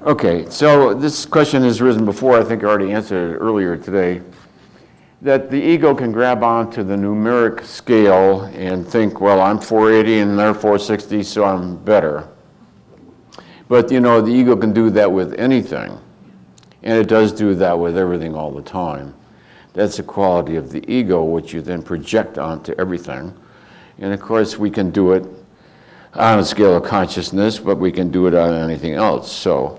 Okay, so this question has risen before. I think I already answered it earlier today. That the ego can grab onto the numeric scale and think, well, I'm 480 and they're 460, so I'm better. But the ego can do that with anything. And it does do that with everything all the time. That's a quality of the ego, which you then project onto everything. And of course, we can do it on a scale of consciousness, but we can do it on anything else. So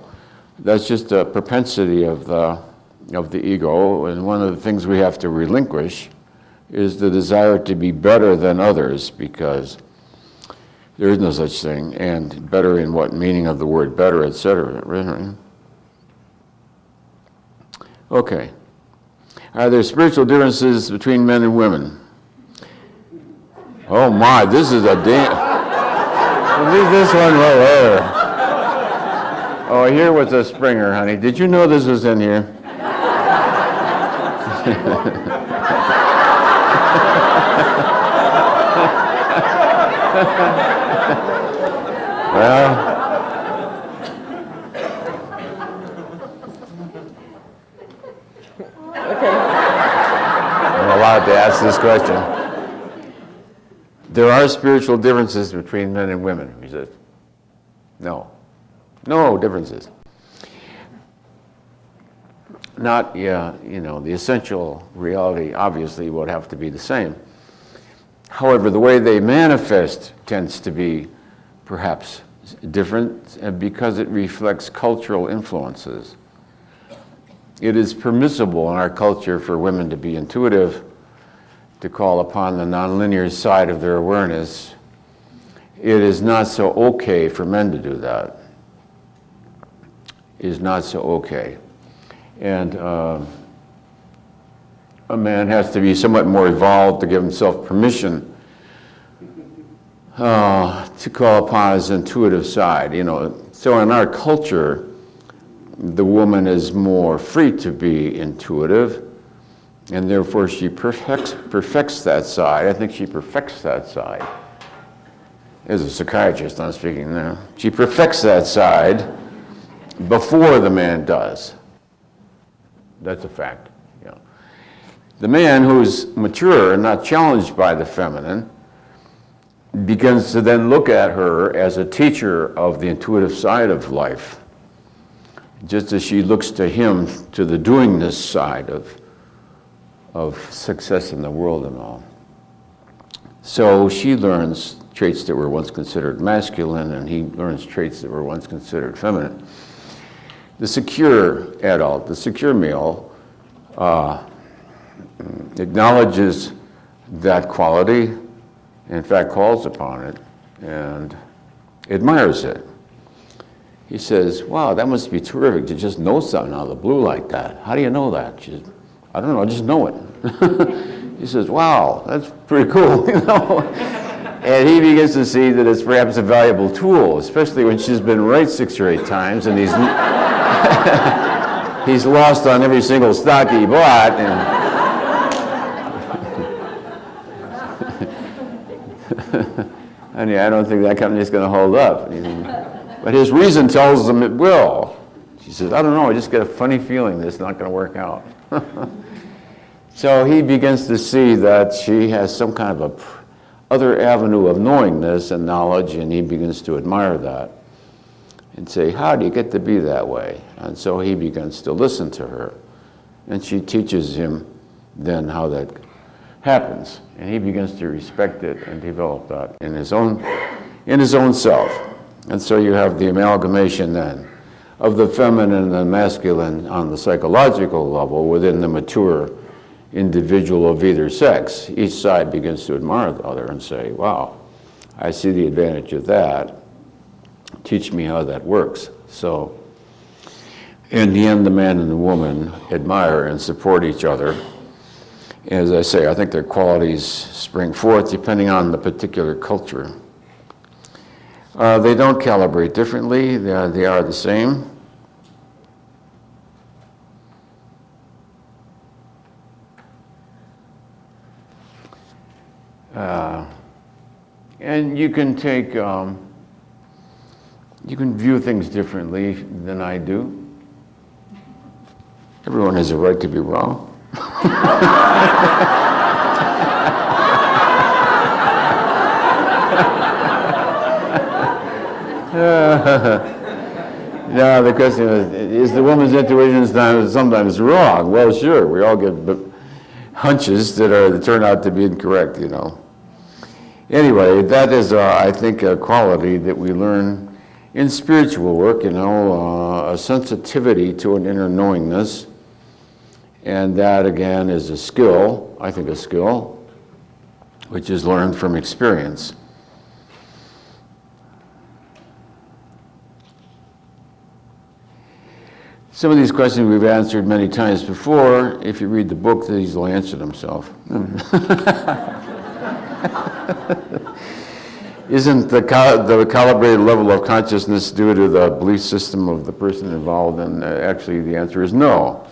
that's just a propensity of the ego. And one of the things we have to relinquish is the desire to be better than others, because there is no such thing. And better in what meaning of the word better, etc. Okay. Are there spiritual differences between men and women? Oh my, this is a leave this one right there. Oh, here was a Springer, honey. Did you know this was in here? Well, I'm allowed to ask this question. There are spiritual differences between men and women. He says, no. No differences. Not, the essential reality obviously would have to be the same. However, the way they manifest tends to be perhaps different because it reflects cultural influences. It is permissible in our culture for women to be intuitive, to call upon the nonlinear side of their awareness. It is not so okay for men to do that. It is not so okay. And a man has to be somewhat more evolved to give himself permission to call upon his intuitive side. So in our culture, the woman is more free to be intuitive, and therefore she perfects that side. I think she perfects that side. As a psychiatrist, I'm speaking now. She perfects that side before the man does. That's a fact. The man who's mature and not challenged by the feminine begins to then look at her as a teacher of the intuitive side of life, just as she looks to him to the doingness side of success in the world and all. So she learns traits that were once considered masculine, and he learns traits that were once considered feminine. The secure adult, the secure male, acknowledges that quality, in fact calls upon it, and admires it. He says, wow, that must be terrific to just know something out of the blue like that. How do you know that? She says, I don't know, I just know it. He says, wow, that's pretty cool, And he begins to see that it's perhaps a valuable tool, especially when she's been right 6 or 8 times and he's lost on every single stock he bought. Honey, I don't think that company's going to hold up. But his reason tells him it will. She says, I don't know, I just get a funny feeling that it's not going to work out. So he begins to see that she has some kind of other avenue of knowingness and knowledge, and he begins to admire that and say, how do you get to be that way? And so he begins to listen to her, and she teaches him then how that happens, and he begins to respect it and develop that in his own self. And so you have the amalgamation then of the feminine and the masculine on the psychological level within the mature individual of either sex. Each side begins to admire the other and say, wow, I see the advantage of that. Teach me how that works. So in the end, the man and the woman admire and support each other. As I say, I think their qualities spring forth depending on the particular culture. They don't calibrate differently. They are the same. And you can take You can view things differently than I do. Everyone has a right to be wrong. No, the question is the woman's intuition sometimes wrong? Well, sure, we all get hunches that turn out to be incorrect, you know. Anyway, that is, I think, a quality that we learn in spiritual work, you know, a sensitivity to an inner knowingness. And that, again, is a skill, I think a skill, which is learned from experience. Some of these questions we've answered many times before. If you read the book, these will answer themselves. Isn't the calibrated level of consciousness due to the belief system of the person involved? And actually the answer is no.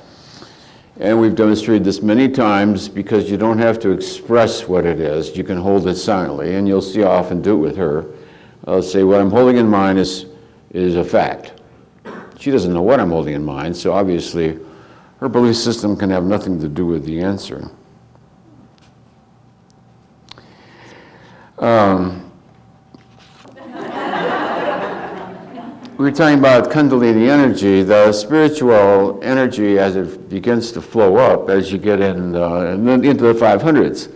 And we've demonstrated this many times because you don't have to express what it is. You can hold it silently, and you'll see I often do it with her. I'll say, what I'm holding in mind is a fact. She doesn't know what I'm holding in mind, so obviously her belief system can have nothing to do with the answer. We were talking about Kundalini energy, the spiritual energy as it begins to flow up as you get into the 500s.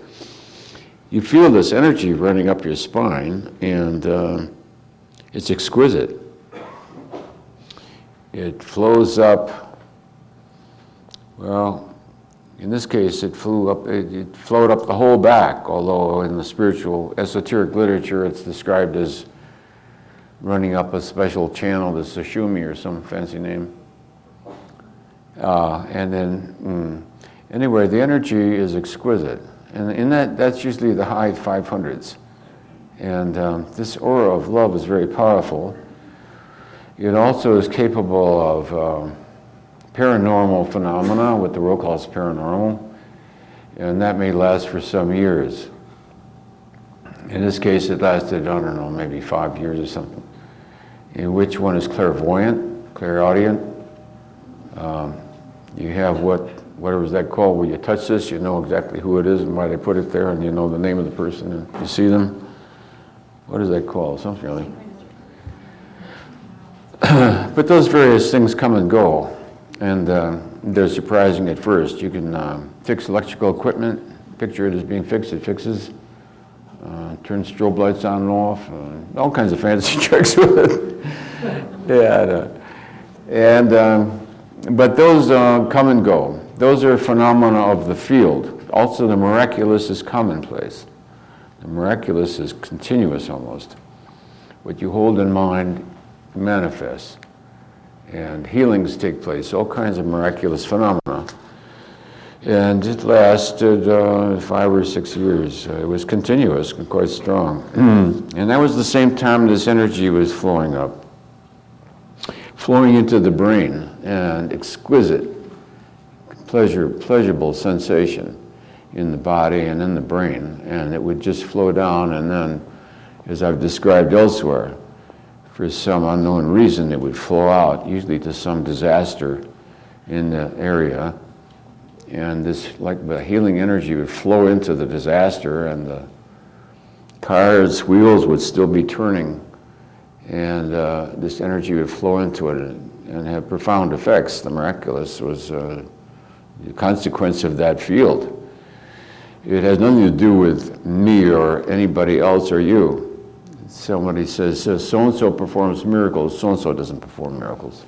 You feel this energy running up your spine, and it's exquisite. It flows up, well, in this case it flowed up the whole back, although in the spiritual esoteric literature it's described as running up a special channel, the Sushumna or some fancy name. And then, anyway, the energy is exquisite. And in that's usually the high 500s. And this aura of love is very powerful. It also is capable of paranormal phenomena, what the world calls paranormal, and that may last for some years. In this case, it lasted, I don't know, maybe 5 years or something. In which one is clairvoyant, clairaudient. You have whatever is that called, where you touch this, you know exactly who it is and why they put it there, and you know the name of the person, and you see them. What is that called? Something really. But those various things come and go, and they're surprising at first. You can fix electrical equipment, picture it as being fixed, it fixes. Turn strobe lights on and off, all kinds of fancy tricks with it. But those come and go. Those are phenomena of the field. Also, the miraculous is commonplace. The miraculous is continuous almost. What you hold in mind manifests, and healings take place, all kinds of miraculous phenomena. And it lasted 5 or 6 years. It was continuous and quite strong. And that was the same time this energy was flowing up, flowing into the brain, and exquisite, pleasurable sensation in the body and in the brain. And it would just flow down, and then, as I've described elsewhere, for some unknown reason, it would flow out, usually to some disaster in the area. And this, like the healing energy, would flow into the disaster, and the car's wheels would still be turning, and this energy would flow into it and have profound effects. The miraculous was the consequence of that field. It has nothing to do with me or anybody else or you. Somebody says, so-and-so performs miracles, so-and-so doesn't perform miracles.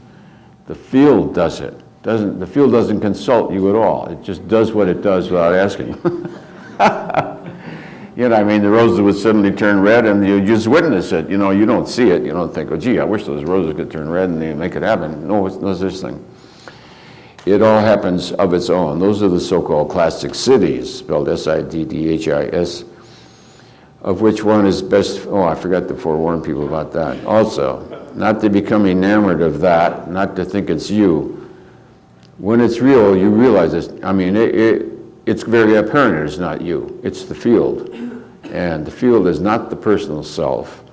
The field does it. The field doesn't consult you at all. It just does what it does without asking. You know, I mean, the roses would suddenly turn red, and you just witness it. You know, you don't see it. You don't think, oh, gee, I wish those roses could turn red, and they make it happen. No, it's no such thing. It all happens of its own. Those are the so-called classic siddhis, spelled S-I-D-D-H-I-S, of which one is best. Oh, I forgot to forewarn people about that. Also, not to become enamored of that, not to think it's you. When it's real, you realize it's, I mean, it's very apparent it's not you, it's the field. And the field is not the personal self.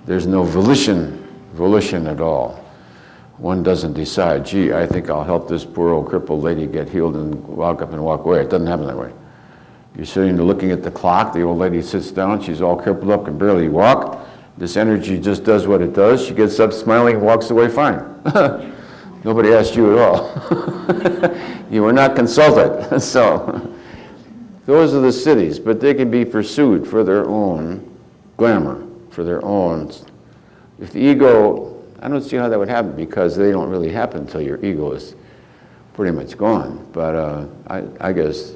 There's no volition volition at all. One doesn't decide, gee, I think I'll help this poor old crippled lady get healed and walk up and walk away. It doesn't happen that way. You're sitting there looking at the clock, the old lady sits down, she's all crippled up, can barely walk. This energy just does what it does. She gets up smiling and walks away fine. Nobody asked you at all. You were not consulted. So those are the cities, but they can be pursued for their own glamour, for their own. If the ego, I don't see how that would happen because they don't really happen until your ego is pretty much gone. But I guess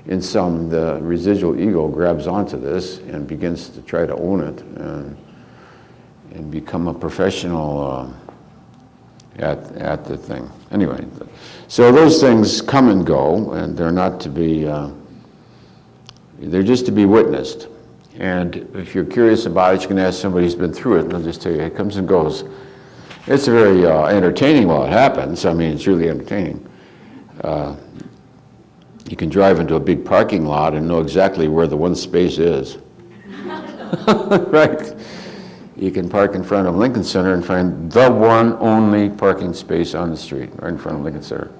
in some, the residual ego grabs onto this and begins to try to own it and become a professional at the thing. Anyway, so those things come and go, and they're not to be, they're just to be witnessed. And if you're curious about it, you can ask somebody who's been through it, and they'll just tell you, it comes and goes. It's very entertaining while it happens. I mean, it's really entertaining. You can drive into a big parking lot and know exactly where the one space is. Right? You can park in front of Lincoln Center and find the one only parking space on the street, right in front of Lincoln Center.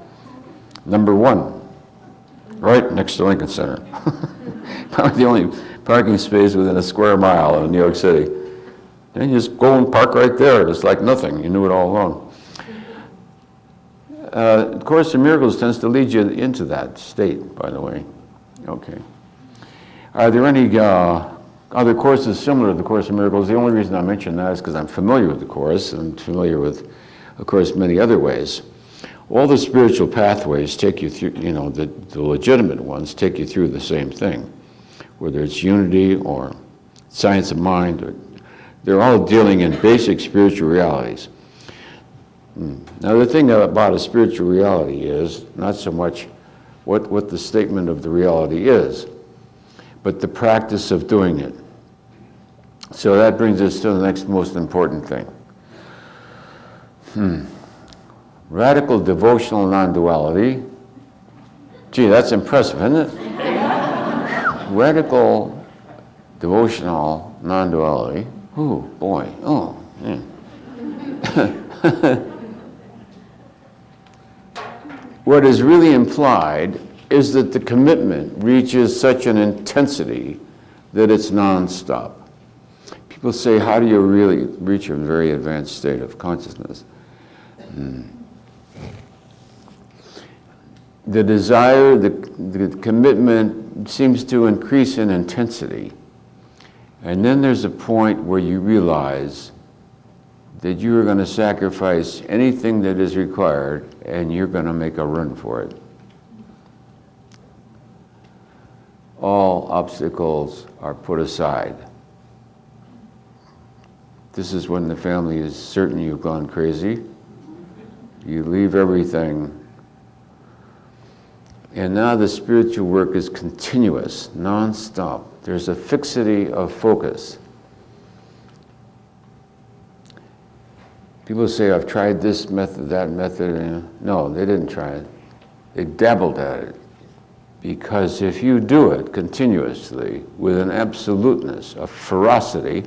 Number one, right next to Lincoln Center. Probably the only parking space within a square mile of New York City. And you just go and park right there. It's like nothing. You knew it all along. Course in Miracles tends to lead you into that state, by the way. Okay. Are there any other courses similar to the Course in Miracles? The only reason I mention that is because I'm familiar with the Course and familiar with, of course, many other ways. All the spiritual pathways take you through, you know, the legitimate ones take you through the same thing. Whether it's unity or science of mind, or, they're all dealing in basic spiritual realities. Now the thing about a spiritual reality is not so much what the statement of the reality is, but the practice of doing it. So that brings us to the next most important thing. Radical devotional non-duality. Gee, that's impressive, isn't it? Radical devotional non-duality. Oh, boy. Oh, yeah. What is really implied is that the commitment reaches such an intensity that it's non-stop. People say, how do you really reach a very advanced state of consciousness? The desire, the commitment seems to increase in intensity. And then there's a point where you realize that you are going to sacrifice anything that is required and you're going to make a run for it. All obstacles are put aside. This is when the family is certain you've gone crazy. You leave everything. And now the spiritual work is continuous, non-stop. There's a fixity of focus. People say, I've tried this method, that method. No, they didn't try it. They dabbled at it. Because if you do it continuously with an absoluteness, a ferocity,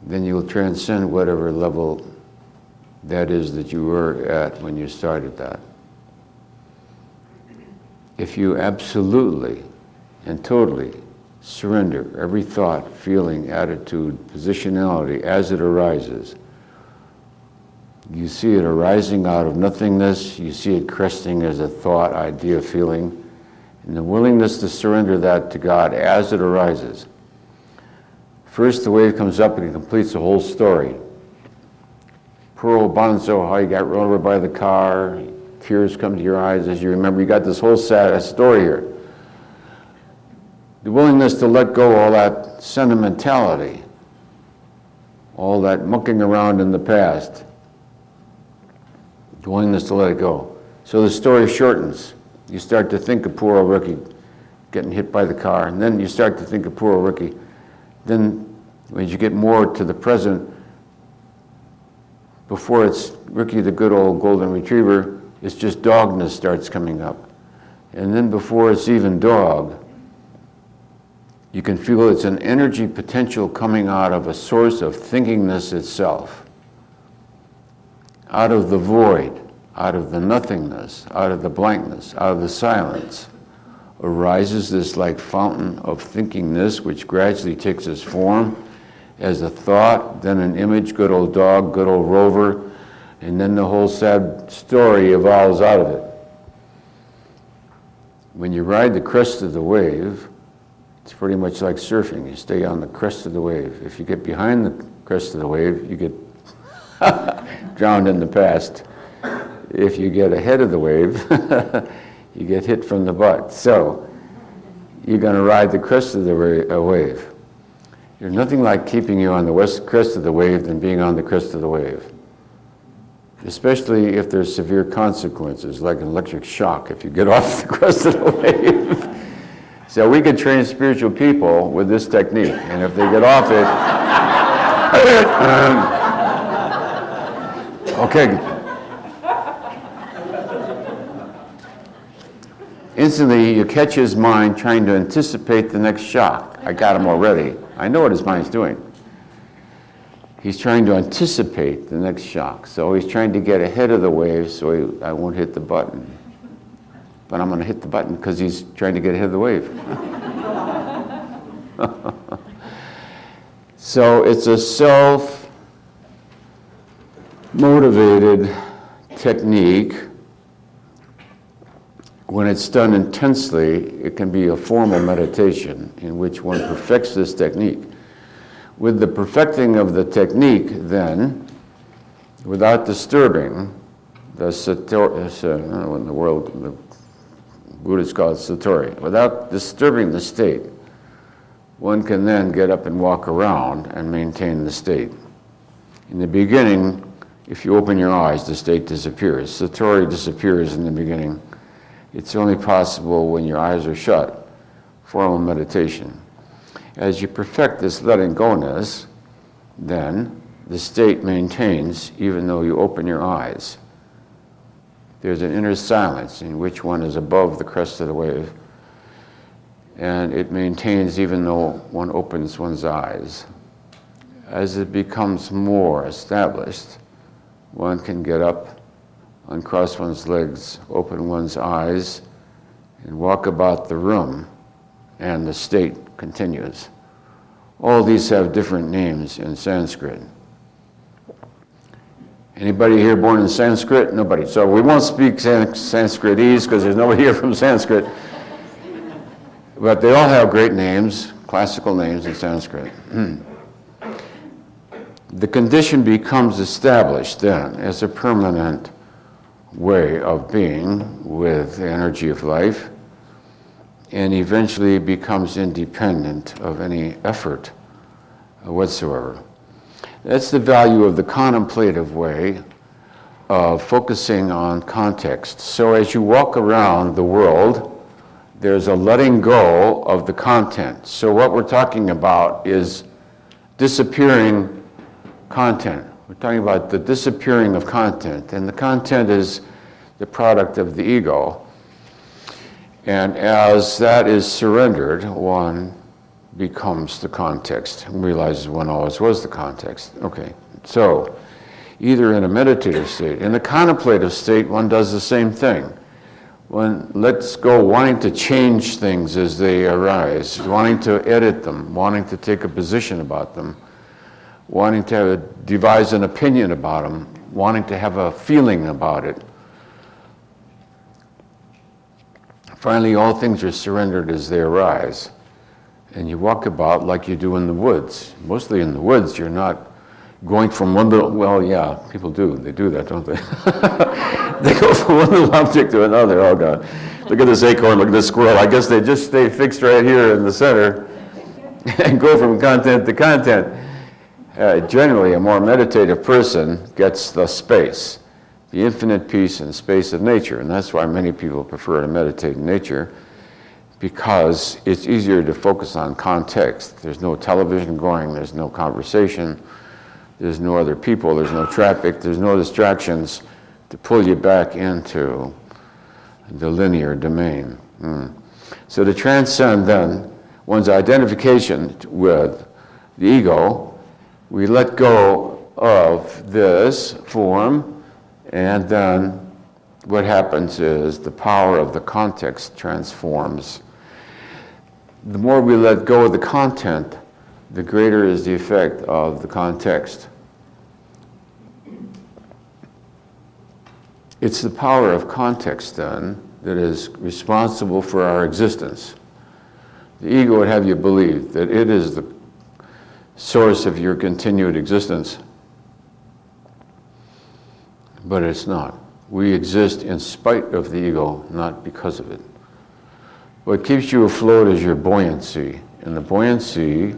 then you'll transcend whatever level that is that you were at when you started that. If you absolutely and totally surrender every thought, feeling, attitude, positionality as it arises, you see it arising out of nothingness, you see it cresting as a thought, idea, feeling, and the willingness to surrender that to God as it arises. First, the wave comes up and it completes the whole story. Poor old Bonzo, how you got run over by the car, tears come to your eyes as you remember. You got this whole sad story here. The willingness to let go all that sentimentality, all that mucking around in the past. The willingness to let it go. So the story shortens. You start to think of poor old Ricky getting hit by the car, and then you start to think of poor old Ricky. Then when you get more to the present, before it's Ricky the good old golden retriever, it's just dogness starts coming up. And then before it's even dog, You can feel it's an energy potential coming out of a source of thinkingness itself. Out of the void, out of the nothingness, out of the blankness, out of the silence, arises this like fountain of thinkingness, which gradually takes its form as a thought, then an image, good old dog, good old Rover, and then the whole sad story evolves out of it. When you ride the crest of the wave, it's pretty much like surfing. You stay on the crest of the wave. If you get behind the crest of the wave, you get drowned in the past. If you get ahead of the wave, you get hit from the butt. So you're going to ride the crest of the wave. There's nothing like keeping you on the crest of the wave than being on the crest of the wave. Especially if there's severe consequences, like an electric shock if you get off the crest of the wave. So we could train spiritual people with this technique, and if they get off it, okay. Instantly, you catch his mind trying to anticipate the next shock. I got him already. I know what his mind's doing. He's trying to anticipate the next shock. So he's trying to get ahead of the wave so I won't hit the button. But I'm going to hit the button because he's trying to get ahead of the wave. So it's a self-motivated technique. When it's done intensely, it can be a formal meditation in which one perfects this technique. With the perfecting of the technique, then, without disturbing the satori, I don't know in the world, the Buddhists call it satori, without disturbing the state, one can then get up and walk around and maintain the state. In the beginning, if you open your eyes, the state disappears. Satori disappears in the beginning. It's only possible when your eyes are shut, formal meditation. As you perfect this letting go-ness, then the state maintains even though you open your eyes. There's an inner silence in which one is above the crest of the wave, and it maintains even though one opens one's eyes. As it becomes more established, one can get up, uncross one's legs, open one's eyes, and walk about the room, and the state continues. All these have different names in Sanskrit. Anybody here born in Sanskrit? Nobody. So we won't speak Sanskritese because there's nobody here from Sanskrit. But they all have great names, classical names in Sanskrit. The condition becomes established then as a permanent way of being with the energy of life, and eventually becomes independent of any effort whatsoever. That's the value of the contemplative way of focusing on context. So as you walk around the world, there's a letting go of the content. So what we're talking about is disappearing content. We're talking about the disappearing of content, and the content is the product of the ego. And as that is surrendered, one becomes the context and realizes one always was the context. Okay, so either in a meditative state, in the contemplative state, one does the same thing. One lets go wanting to change things as they arise, wanting to edit them, wanting to take a position about them, wanting to devise an opinion about them, wanting to have a feeling about it. Finally, all things are surrendered as they arise. And you walk about like you do in the woods. Mostly in the woods, you're not going from one little, well, yeah, people do. They do that, don't they? They go from one little object to another. Oh, God. Look at this acorn, look at this squirrel. I guess they just stay fixed right here in the center and go from content to content. Generally, a more meditative person gets the space, the infinite peace and space of nature. And that's why many people prefer to meditate in nature, because it's easier to focus on context. There's no television going, there's no conversation, there's no other people, there's no traffic, there's no distractions to pull you back into the linear domain. So to transcend then, one's identification with the ego, we let go of this form, and then what happens is the power of the context transforms. The more we let go of the content, the greater is the effect of the context. It's the power of context, then, that is responsible for our existence. The ego would have you believe that it is the source of your continued existence. But it's not. We exist in spite of the ego, not because of it. What keeps you afloat is your buoyancy. And the buoyancy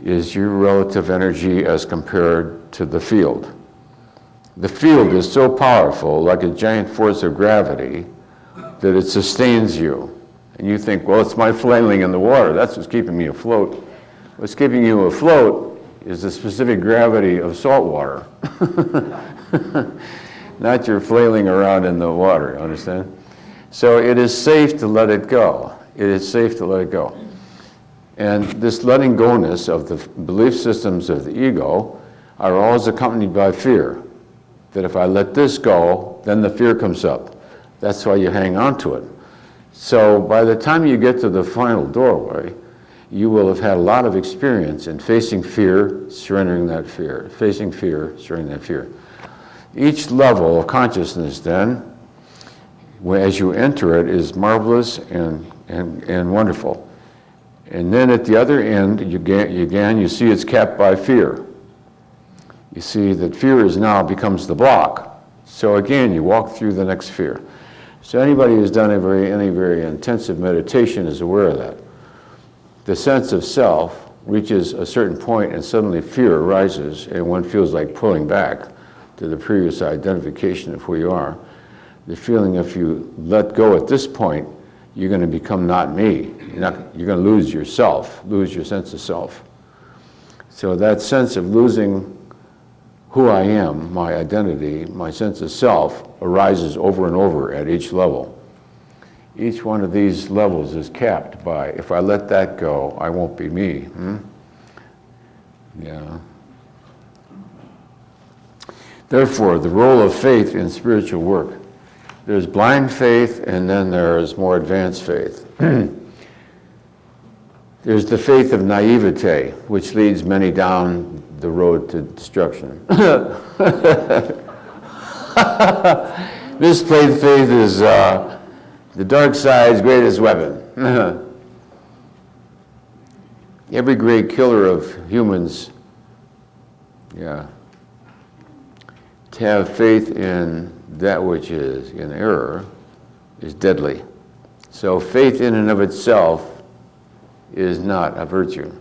is your relative energy as compared to the field. The field is so powerful, like a giant force of gravity, that it sustains you. And you think, well, it's my flailing in the water. That's what's keeping me afloat. What's keeping you afloat is the specific gravity of salt water. Not your flailing around in the water, understand? So it is safe to let it go. It is safe to let it go. And this letting go-ness of the belief systems of the ego are always accompanied by fear. That if I let this go, then the fear comes up. That's why you hang on to it. So by the time you get to the final doorway, you will have had a lot of experience in facing fear, surrendering that fear, facing fear, surrendering that fear. Each level of consciousness then, as you enter it, is marvelous and wonderful. And then at the other end, you see it's capped by fear. You see that fear now becomes the block. So again, you walk through the next fear. So anybody who's done any very intensive meditation is aware of that. The sense of self reaches a certain point and suddenly fear arises and one feels like pulling back to the previous identification of who you are. The feeling if you let go at this point, you're going to become not me. You're going to lose yourself, lose your sense of self. So that sense of losing who I am, my identity, my sense of self, arises over and over at each level. Each one of these levels is capped by, if I let that go, I won't be me. Yeah. Therefore, the role of faith in spiritual work. There's blind faith, and then there's more advanced faith. There's the faith of naivete, which leads many down the road to destruction. Misplaced faith is the dark side's greatest weapon. Every great killer of humans, to have faith in that which is in error is deadly. So faith in and of itself is not a virtue.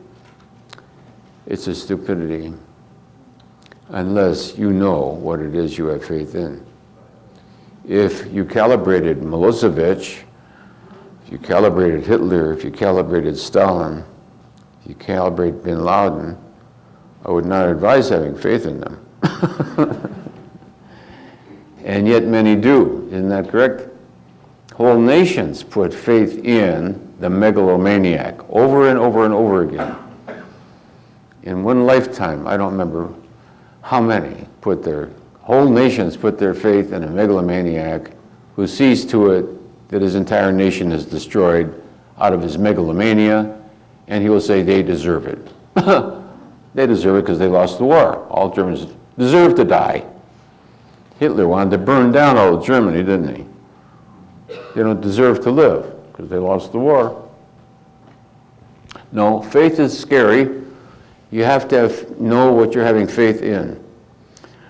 It's a stupidity, unless you know what it is you have faith in. If you calibrated Milosevic, if you calibrated Hitler, if you calibrated Stalin, if you calibrate bin Laden, I would not advise having faith in them. And yet many do, isn't that correct? Whole nations put faith in the megalomaniac over and over and over again. In one lifetime, I don't remember how many whole nations put their faith in a megalomaniac who sees to it that his entire nation is destroyed out of his megalomania, and he will say they deserve it. They deserve it because they lost the war. All Germans deserve to die. Hitler wanted to burn down all of Germany, didn't he? They don't deserve to live because they lost the war. No, faith is scary. You have to know what you're having faith in.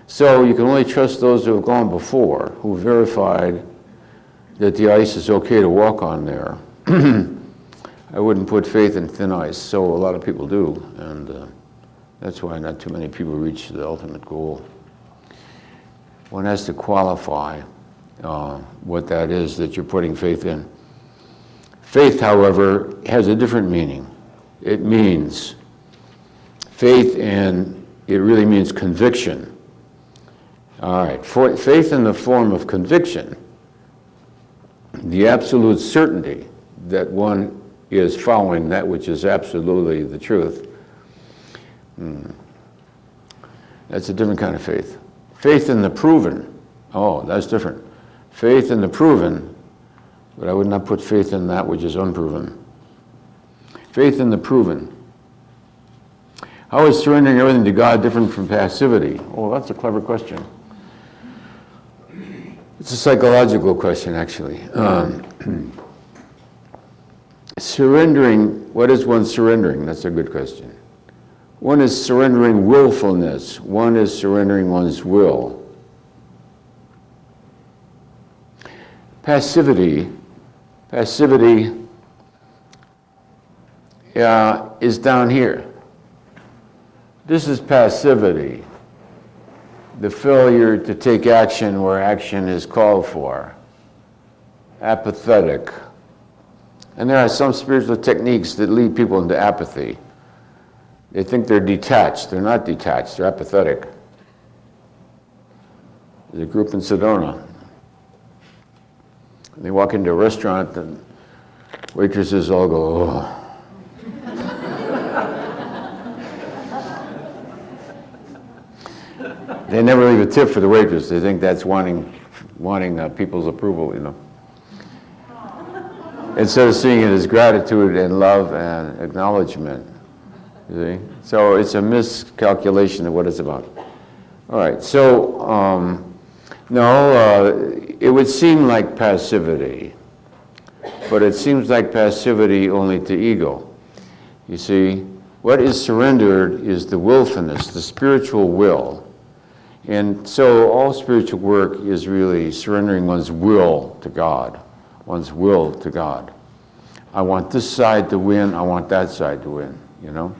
So you can only trust those who have gone before, who verified that the ice is okay to walk on there. I wouldn't put faith in thin ice, so a lot of people do, and that's why not too many people reach the ultimate goal. One has to qualify what that is that you're putting faith in. Faith, however, has a different meaning. It means faith, and it really means conviction. All right, faith in the form of conviction, the absolute certainty that one is following that which is absolutely the truth. That's a different kind of faith. Faith in the proven. Oh, that's different. Faith in the proven, but I would not put faith in that which is unproven. Faith in the proven. How is surrendering everything to God different from passivity? Oh, that's a clever question. It's a psychological question, actually. Surrendering, what is one surrendering? That's a good question. One is surrendering willfulness. One is surrendering one's will. Passivity is down here. This is passivity, the failure to take action where action is called for. Apathetic. And there are some spiritual techniques that lead people into apathy. They think they're detached. They're not detached. They're apathetic. There's a group in Sedona. They walk into a restaurant and waitresses all go, oh. They never leave a tip for the waitress. They think that's wanting people's approval, you know. Instead of seeing it as gratitude and love and acknowledgement. You see? So it's a miscalculation of what it's about. All right, so it would seem like passivity, but it seems like passivity only to ego. You see, what is surrendered is the willfulness, the spiritual will. And so all spiritual work is really surrendering one's will to God, one's will to God. I want this side to win, I want that side to win, you know?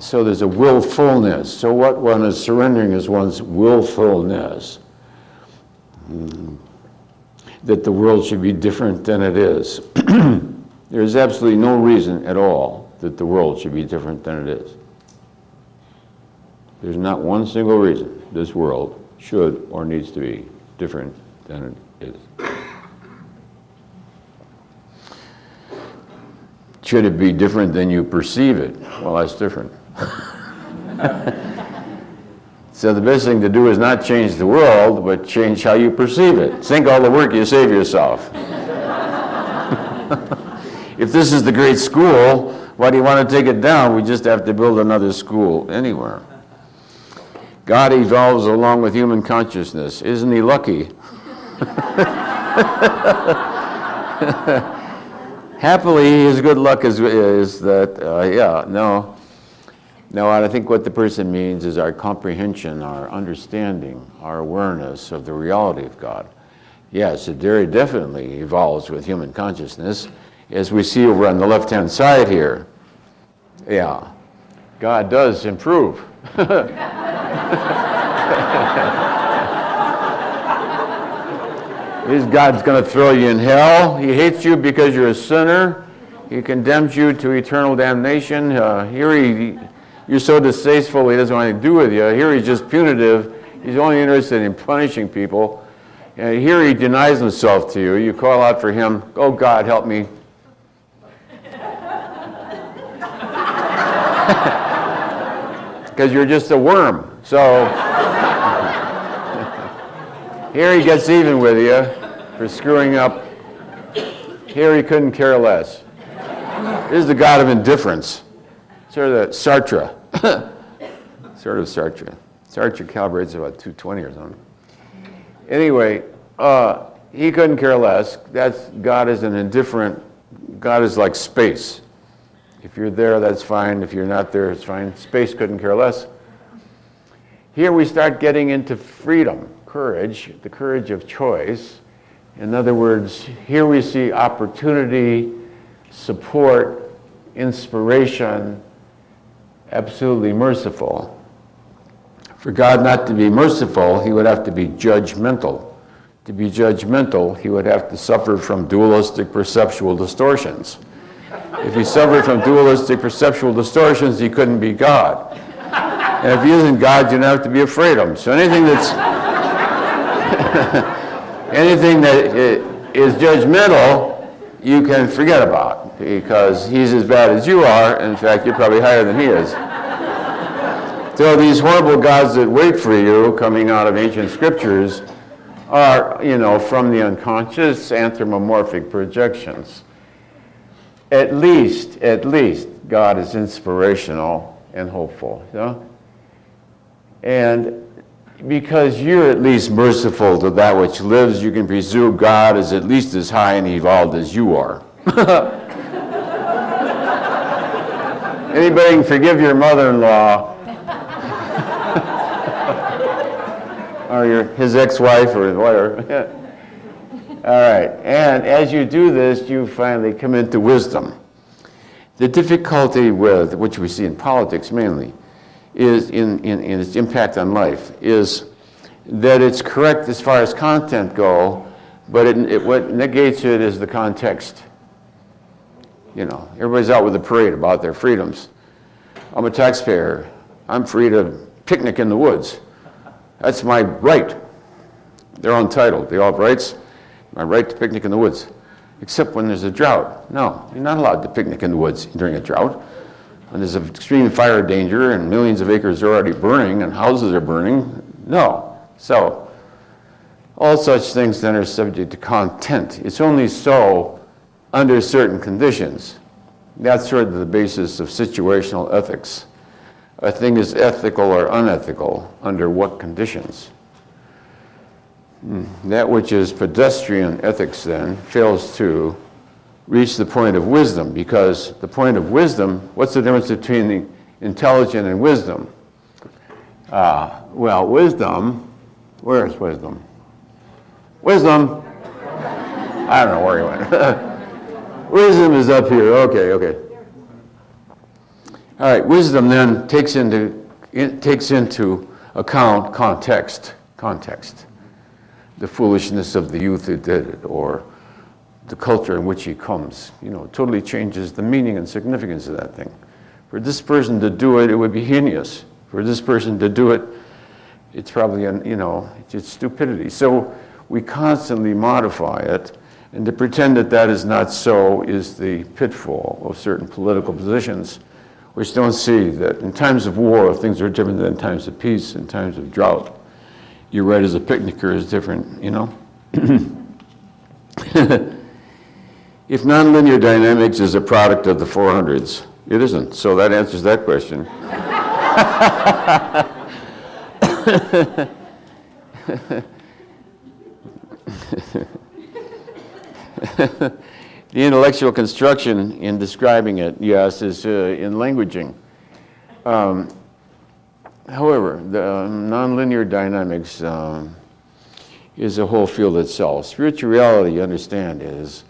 So there's a willfulness. So what one is surrendering is one's willfulness. That the world should be different than it is. There's absolutely no reason at all that the world should be different than it is. There's not one single reason this world should or needs to be different than it is. Should it be different than you perceive it? Well, that's different. So the best thing to do is not change the world, but change how you perceive it. Sink all the work, you save yourself. If this is the great school, why do you want to take it down? We just have to build another school anywhere. God evolves along with human consciousness. Isn't he lucky? Happily, his good luck is that, No, I think what the person means is our comprehension, our understanding, our awareness of the reality of God. Yes, it very definitely evolves with human consciousness, as we see over on the left-hand side here. Yeah, God does improve. God's going to throw you in hell. He hates you because you're a sinner. He condemns you to eternal damnation. You're so distasteful, he doesn't want anything to do with you. Here he's just punitive. He's only interested in punishing people. And here he denies himself to you. You call out for him, oh God, help me. Because you're just a worm. So here he gets even with you for screwing up. Here he couldn't care less. This is the God of indifference. Sort of Sartre. Sort of Sartre. Sartre calibrates about 220 or something. Anyway, he couldn't care less. God is an indifferent, God is like space. If you're there, that's fine. If you're not there, it's fine. Space couldn't care less. Here we start getting into freedom, courage, the courage of choice. In other words, here we see opportunity, support, inspiration, absolutely merciful. For God not to be merciful, he would have to be judgmental. To be judgmental, he would have to suffer from dualistic perceptual distortions. If he suffered from dualistic perceptual distortions, he couldn't be God. And if he isn't God, you don't have to be afraid of him. So anything that is judgmental, you can forget about, because he's as bad as you are. In fact, you're probably higher than he is. So these horrible gods that wait for you, coming out of ancient scriptures, are, from the unconscious anthropomorphic projections. At least, God is inspirational and hopeful. And because you're at least merciful to that which lives, you can presume God is at least as high and evolved as you are. Anybody can forgive your mother-in-law or his ex-wife or whatever. All right, and as you do this, you finally come into wisdom. The difficulty with, which we see in politics mainly, is in its impact on life, is that it's correct as far as content go, but what negates it is the context. Everybody's out with a parade about their freedoms. I'm a taxpayer. I'm free to picnic in the woods. That's my right. They're entitled. They all have rights. My right to picnic in the woods, except when there's a drought. No, you're not allowed to picnic in the woods during a drought. When there's an extreme fire danger and millions of acres are already burning and houses are burning, no. So, all such things then are subject to content. It's only so under certain conditions. That's sort of the basis of situational ethics. A thing is ethical or unethical under what conditions? That which is pedestrian ethics then fails to reach the point of wisdom, because the point of wisdom, what's the difference between the intelligent and wisdom? Wisdom, where's wisdom? Wisdom, I don't know where you went. Wisdom is up here, okay. All right, wisdom then takes into account context. The foolishness of the youth who did it, or the culture in which he comes, totally changes the meaning and significance of that thing. For this person to do it, it would be heinous. For this person to do it, it's probably, it's stupidity. So we constantly modify it, and to pretend that that is not so is the pitfall of certain political positions, which don't see that in times of war, things are different than in times of peace, in times of drought. Your right as a picnicker is different, If nonlinear dynamics is a product of the 400s, it isn't. So that answers that question. The intellectual construction in describing it, yes, is in languaging. However, the nonlinear dynamics is a whole field itself. Spirituality, you understand, is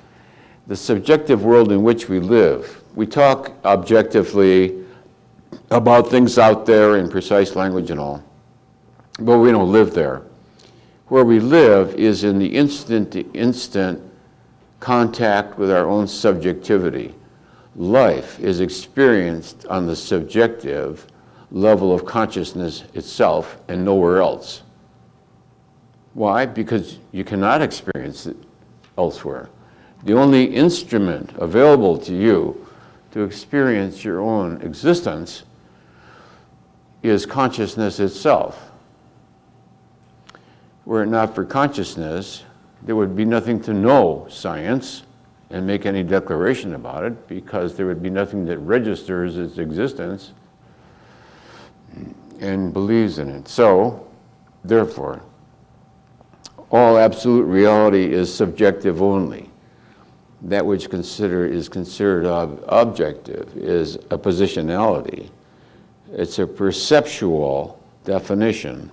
the subjective world in which we live. We talk objectively about things out there in precise language and all, but we don't live there. Where we live is in the instant contact with our own subjectivity. Life is experienced on the subjective level of consciousness itself and nowhere else. Why? Because you cannot experience it elsewhere. The only instrument available to you to experience your own existence is consciousness itself. Were it not for consciousness, there would be nothing to know science and make any declaration about it, because there would be nothing that registers its existence and believes in it. So, therefore, all absolute reality is subjective only. That which is considered objective is a positionality. It's a perceptual definition.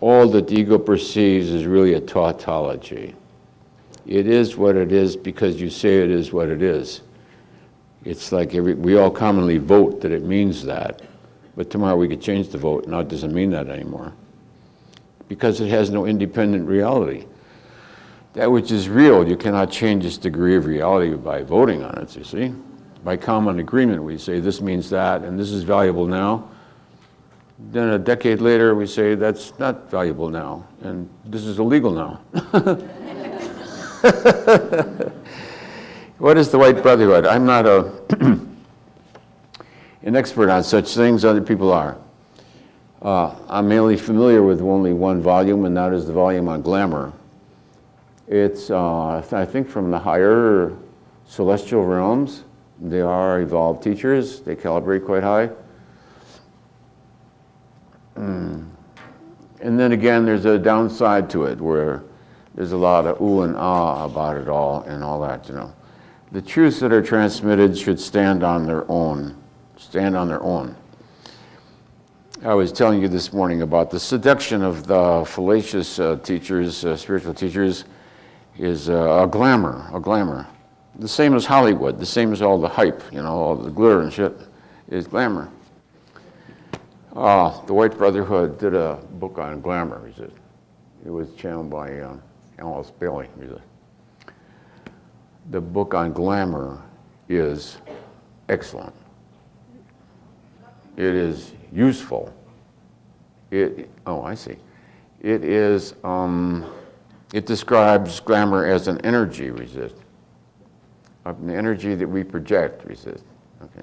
All that the ego perceives is really a tautology. It is what it is because you say it is what it is. It's like we all commonly vote that it means that, but tomorrow we could change the vote, now it doesn't mean that anymore, because it has no independent reality. That which is real, you cannot change its degree of reality by voting on it, you see. By common agreement, we say this means that, and this is valuable now. Then a decade later, we say that's not valuable now, and this is illegal now. What is the White Brotherhood? I'm not an expert on such things, other people are. I'm mainly familiar with only one volume, and that is the volume on glamour. It's, I think, from the higher celestial realms. They are evolved teachers. They calibrate quite high. And then again, there's a downside to it where there's a lot of ooh and ah about it all and all that, you know. The truths that are transmitted should stand on their own. Stand on their own. I was telling you this morning about the seduction of the fallacious teachers, spiritual teachers, is a glamour. The same as Hollywood, the same as all the hype, you know, all the glitter and shit is glamour. The White Brotherhood did a book on glamour. It was channeled by Alice Bailey. The book on glamour is excellent. It is useful. I see. It is, it describes glamour as an energy, an energy that we project, okay.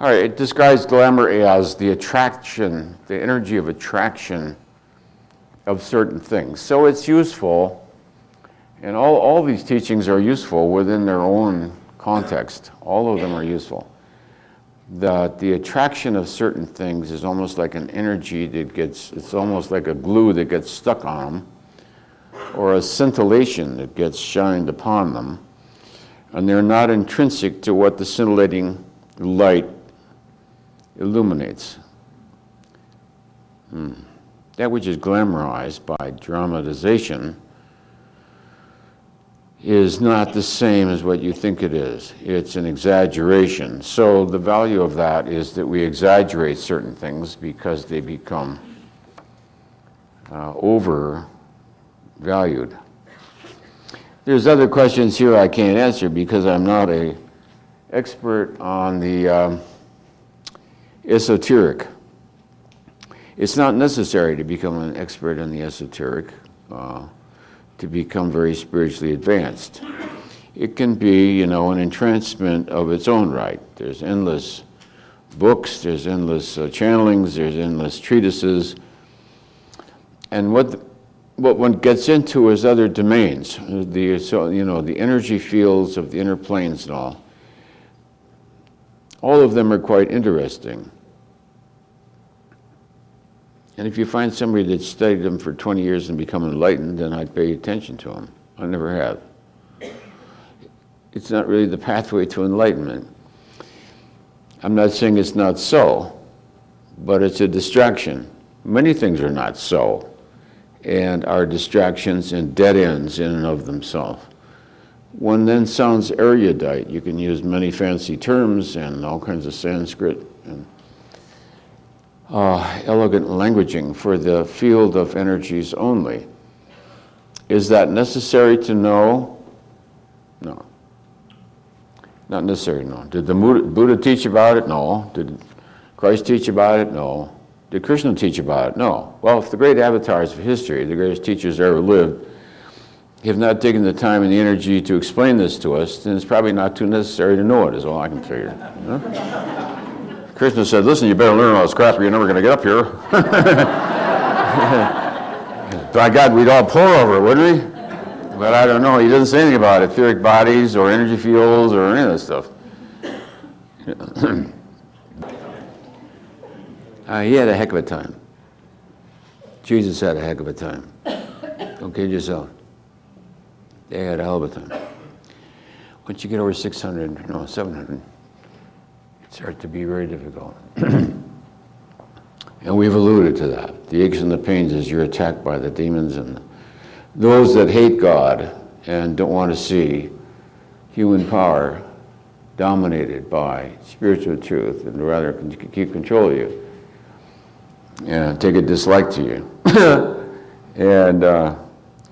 All right, it describes glamour as the attraction, the energy of attraction of certain things. So it's useful, and all these teachings are useful within their own context. All of them are useful. The attraction of certain things is almost like an energy that it's almost like a glue that gets stuck on them, or a scintillation that gets shined upon them, and they're not intrinsic to what the scintillating light illuminates. That which is glamorized by dramatization is not the same as what you think it is. It's an exaggeration. So the value of that is that we exaggerate certain things because they become overvalued. There's other questions here I can't answer because I'm not an expert on the esoteric. It's not necessary to become an expert in the esoteric to become very spiritually advanced. It can be, an entrancement of its own right. There's endless books, there's endless channelings, there's endless treatises. And what one gets into is other domains, the energy fields of the inner planes and all. All of them are quite interesting. And if you find somebody that studied them for 20 years and become enlightened, then I'd pay attention to them. I never have. It's not really the pathway to enlightenment. I'm not saying it's not so, but it's a distraction. Many things are not so, and are distractions and dead ends in and of themselves. One then sounds erudite. You can use many fancy terms and all kinds of Sanskrit and elegant languaging for the field of energies only. Is that necessary to know? No. Not necessary, no. Did the Buddha teach about it? No. Did Christ teach about it? No. Did Krishna teach about it? No. Well, if the great avatars of history, the greatest teachers ever lived, have not taken the time and the energy to explain this to us, then it's probably not too necessary to know it, is all I can figure. Krishna said, listen, you better learn all this crap or you're never going to get up here. By God, we'd all pour over it, wouldn't we? But I don't know. He doesn't say anything about etheric bodies or energy fields or any of this stuff. He had a heck of a time. Jesus had a heck of a time. Don't kid yourself. They had a hell of a time. Once you get over 700, it starts to be very difficult. And we've alluded to that. The aches and the pains as you're attacked by the demons and those that hate God and don't want to see human power dominated by spiritual truth and rather keep control of you and take a dislike to you. And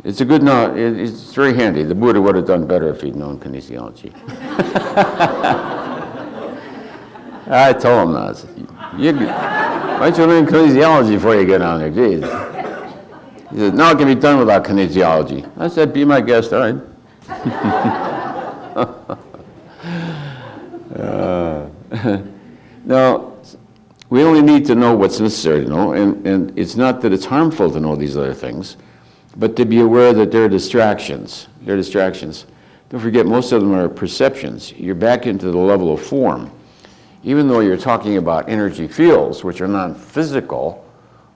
it's a good note. It's very handy. The Buddha would have done better if he'd known kinesiology. I told him that. Why don't you learn kinesiology before you get down there? Jeez. He said, no, it can be done without kinesiology. I said, be my guest, all right. Now, we only need to know what's necessary to know, and it's not that it's harmful to know these other things, but to be aware that they're distractions. They're distractions. Don't forget, most of them are perceptions. You're back into the level of form. Even though you're talking about energy fields, which are non-physical,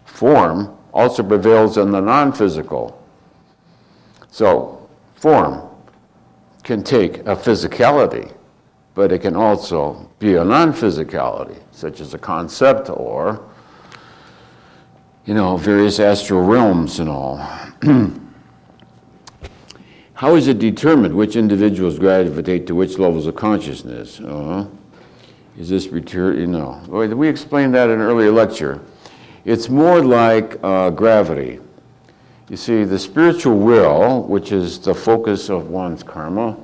form also prevails in the non-physical. So, form can take a physicality, but it can also be a non-physicality, such as a concept or, various astral realms and all. How is it determined which individuals gravitate to which levels of consciousness? Is this we explained that in an earlier lecture. It's more like gravity. You see, the spiritual will, which is the focus of one's karma,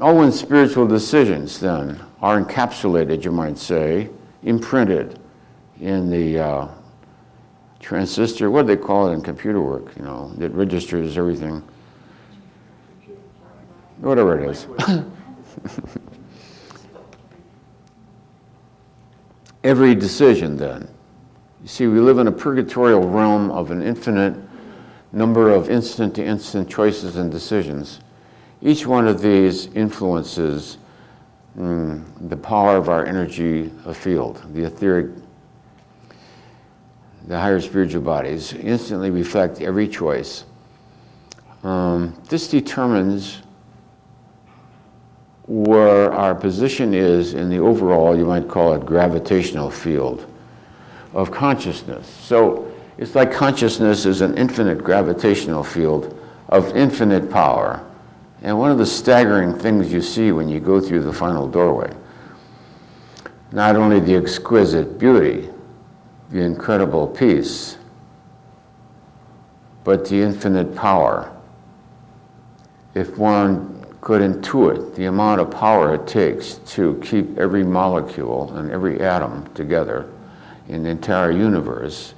all one's spiritual decisions then are encapsulated, you might say, imprinted in the transistor, what do they call it in computer work, that registers everything. Whatever it is. Every decision then. You see, we live in a purgatorial realm of an infinite number of instant-to-instant choices and decisions. Each one of these influences the power of our energy field, the etheric, the higher spiritual bodies, instantly reflect every choice. This determines where our position is in the overall, you might call it, gravitational field of consciousness. So it's like consciousness is an infinite gravitational field of infinite power. And one of the staggering things you see when you go through the final doorway, not only the exquisite beauty, the incredible peace, but the infinite power. If one could intuit the amount of power it takes to keep every molecule and every atom together in the entire universe,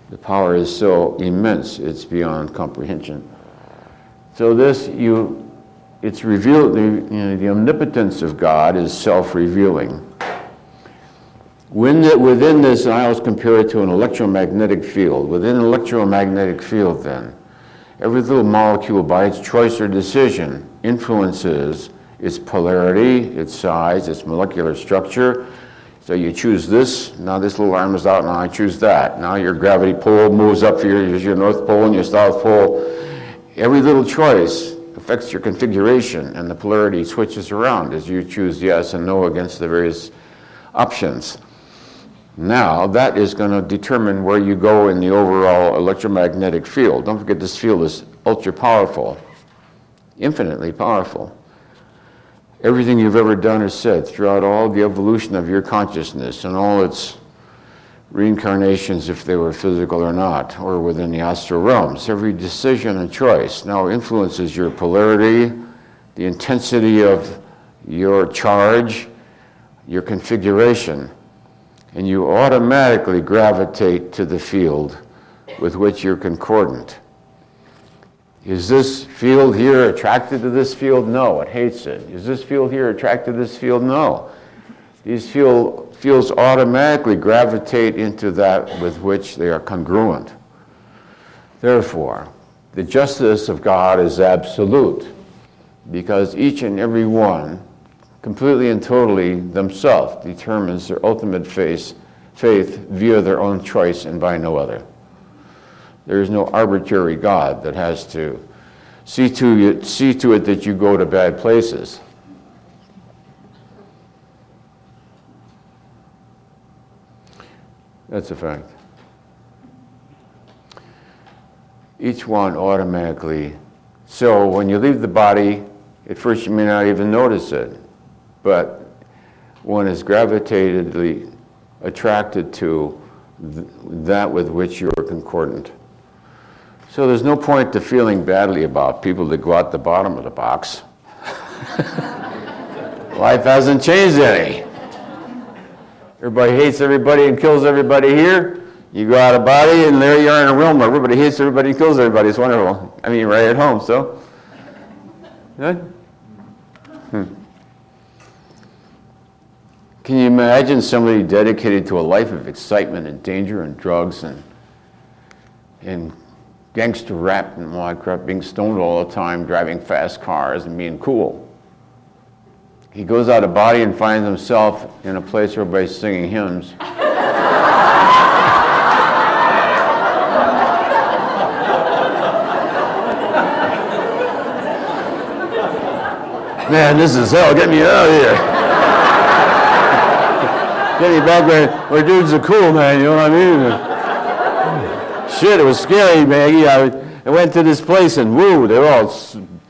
the power is so immense it's beyond comprehension. So it's revealed, the omnipotence of God is self-revealing. Within this, I always compare it to an electromagnetic field. Within an electromagnetic field then, every little molecule by its choice or decision influences its polarity, its size, its molecular structure. So you choose this, now this little arm is out, now I choose that. Now your gravity pole moves up for your North Pole and your South Pole. Every little choice affects your configuration, and the polarity switches around as you choose yes and no against the various options. Now, that is going to determine where you go in the overall electromagnetic field. Don't forget, this field is ultra powerful, infinitely powerful. Everything you've ever done or said throughout all the evolution of your consciousness and all its reincarnations, if they were physical or not, or within the astral realms, every decision and choice now influences your polarity, the intensity of your charge, your configuration, and you automatically gravitate to the field with which you're concordant. Is this field here attracted to this field? No, it hates it. Is this field here attracted to this field? No. These fields automatically gravitate into that with which they are congruent. Therefore, the justice of God is absolute, because each and every one, completely and totally themselves, determines their ultimate faith via their own choice and by no other. There is no arbitrary God that has to see to it that you go to bad places. That's a fact. Each one automatically. So when you leave the body, at first you may not even notice it, but one is gravitatedly attracted to that with which you are concordant. So there's no point to feeling badly about people that go out the bottom of the box. Life hasn't changed any. Everybody hates everybody and kills everybody here. You go out of body and there you are in a realm where everybody hates everybody and kills everybody. It's wonderful. I mean, right at home, so. Huh? Can you imagine somebody dedicated to a life of excitement and danger and drugs and gangster rap and all that crap, being stoned all the time, driving fast cars and being cool? He goes out of body and finds himself in a place where everybody's singing hymns. Man, this is hell. Get me out of here. Get me back where dudes are cool, man. You know what I mean? Shit, it was scary, Maggie. I went to this place and woo, they were all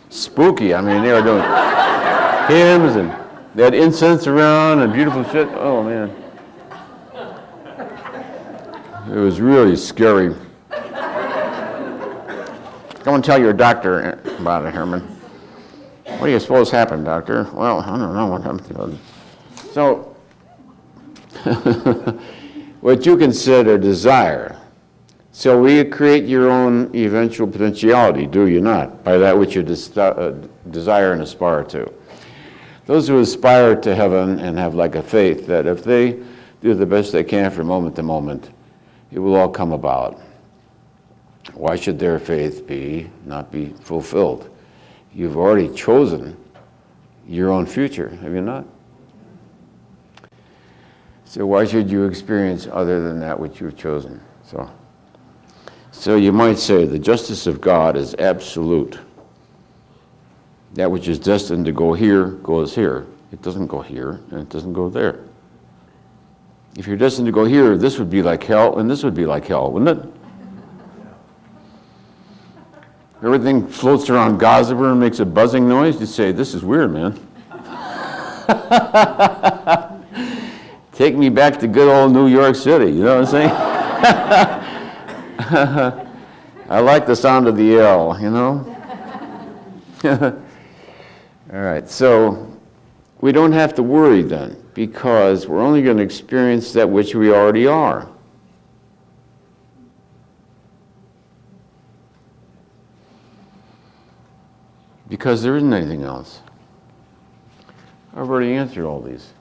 spooky. I mean, they were doing hymns and they had incense around and beautiful shit. Oh, man. It was really scary. Go and tell your doctor about it, Herman. What do you suppose happened, doctor? Well, I don't know what happened. So, what you consider desire. So we create your own eventual potentiality, do you not? By that which you desire and aspire to. Those who aspire to heaven and have like a faith that if they do the best they can from moment to moment, it will all come about. Why should their faith not be fulfilled? You've already chosen your own future, have you not? So why should you experience other than that which you've chosen? So you might say the justice of God is absolute. That which is destined to go here goes here. It doesn't go here, and it doesn't go there. If you're destined to go here, this would be like hell, and this would be like hell, wouldn't it? Everything floats around Gossamer and makes a buzzing noise. You say, this is weird, man. Take me back to good old New York City, you know what I'm saying? I like the sound of the L, you know? All right, so we don't have to worry then, because we're only going to experience that which we already are. Because there isn't anything else. I've already answered all these.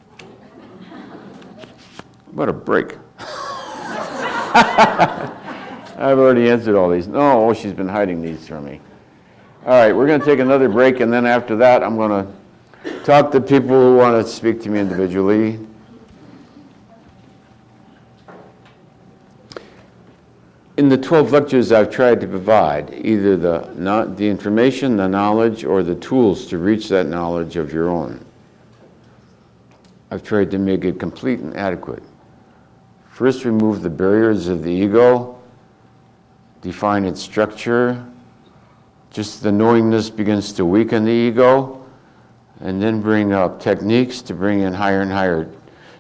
What a break. I've already answered all these. No, she's been hiding these from me. All right, we're going to take another break, and then after that, I'm going to talk to people who want to speak to me individually. In the 12 lectures, I've tried to provide either the information, the knowledge, or the tools to reach that knowledge of your own. I've tried to make it complete and adequate. First, remove the barriers of the ego, define its structure. Just the knowingness begins to weaken the ego, and then bring up techniques to bring in higher and higher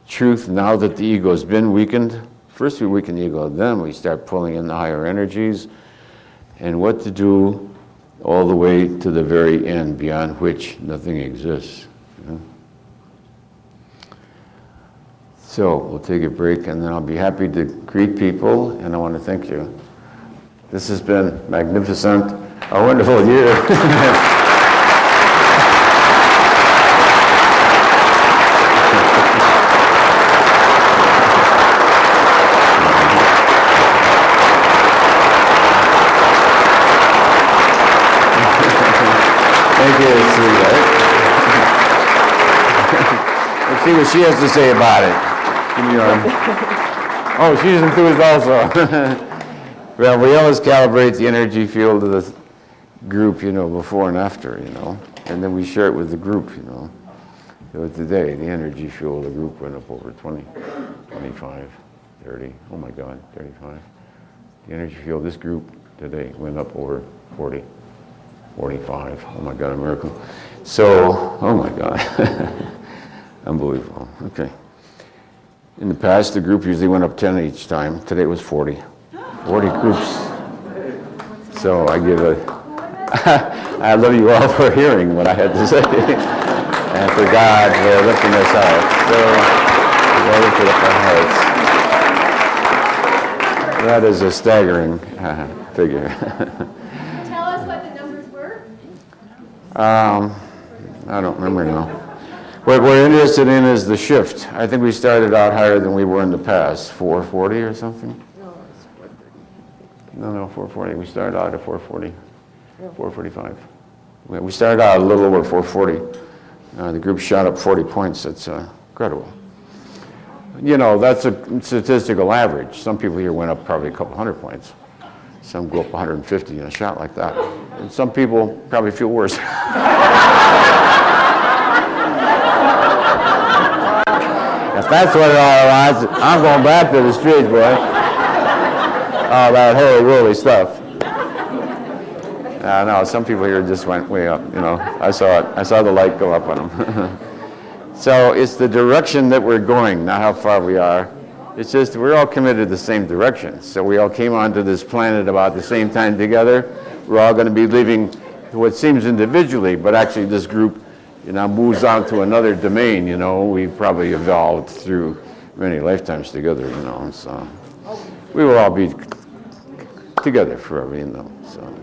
truth now that the ego has been weakened. First we weaken the ego, then we start pulling in the higher energies and what to do all the way to the very end, beyond which nothing exists. You know? So we'll take a break, and then I'll be happy to greet people, and I want to thank you. This has been magnificent, a wonderful year. Thank you, sweetheart. Let's see what she has to say about it. Give me your arm. Oh, she's enthused also. Well, we always calibrate the energy field of the group, you know, before and after, you know, and then we share it with the group, you know. So today, the energy field of the group went up over 20, 25, 30, oh my God, 35. The energy field of this group today went up over 40. 45. Oh my God, a miracle. So, oh my God. Unbelievable. Okay. In the past, the group usually went up 10 each time. Today it was 40. 40 groups. So I give I love you all for hearing what I had to say. And for God for lifting us out. So, we lift up our hearts. That is a staggering figure. I don't remember now. What we're interested in is the shift. I think we started out higher than we were in the past, 440 or something? No, 440. We started out at 440, 445. We started out a little over 440. The group shot up 40 points. That's incredible. You know, that's a statistical average. Some people here went up probably a couple hundred points. Some go up 150 in a shot like that. And some people probably feel worse. If that's what it all was, I'm going back to the streets, boy. All that holy roly stuff. No, some people here just went way up, you know. I saw it. I saw the light go up on them. So it's the direction that we're going, not how far we are. It's just we're all committed to the same direction. So we all came onto this planet about the same time together. We're all going to be living what seems individually, but actually this group, you know, moves on to another domain. You know, we probably evolved through many lifetimes together. You know, so we will all be together forever. You know, so.